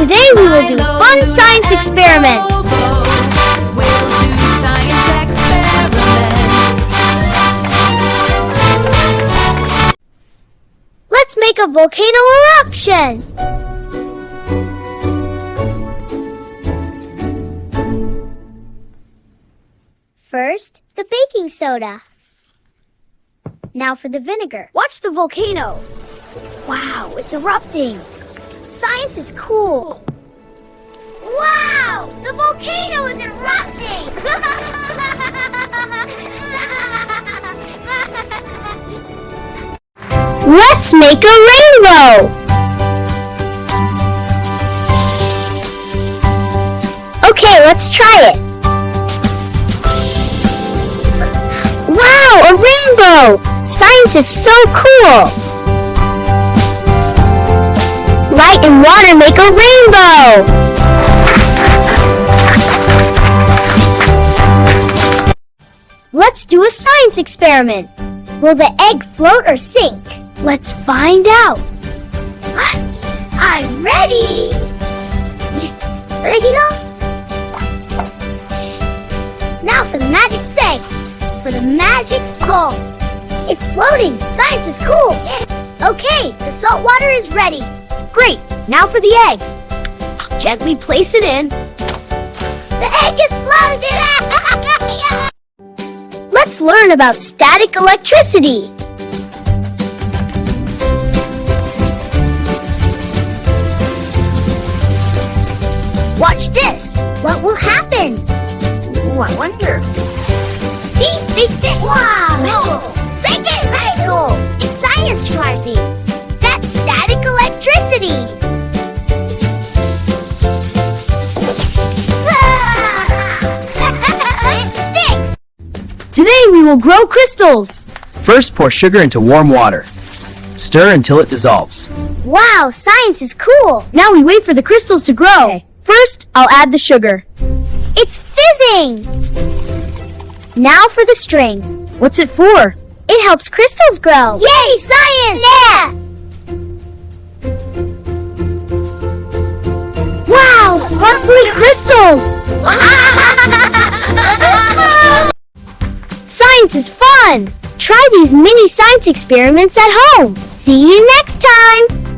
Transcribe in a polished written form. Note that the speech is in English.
Today we will do fun science experiments. We'll do science experiments. Let's make a volcano eruption. First, the baking soda. Now for the vinegar. Watch the volcano. Wow, it's erupting. Science is cool. Wow, the volcano is erupting. Let's make a rainbow. Okay, let's try it. Wow, a rainbow! Science is so cool! Light and water make a rainbow! Let's do a science experiment. Will the egg float or sink? Let's find out. I'm ready! Ready now? Now for the magic egg. For the magic skull. It's floating. Science is cool. Okay, the salt water is ready. Great. Now for the egg. Gently place it in. The egg is floating. Let's learn about static electricity. Watch this. What will happen? Ooh, I wonder. See, they stick. Wow! Sink it, Michael! It's science, Schwarzy. That's static electricity. It sticks. Today we will grow crystals. First, pour sugar into warm water. Stir until it dissolves. Wow, science is cool. Now we wait for the crystals to grow. Okay. First, I'll add the sugar. It's fizzing. Now for the string. What's it for? It helps crystals grow. Yay, science! Yeah! Wow, sparkly crystals! Science is fun! Try these mini science experiments at home. See you next time!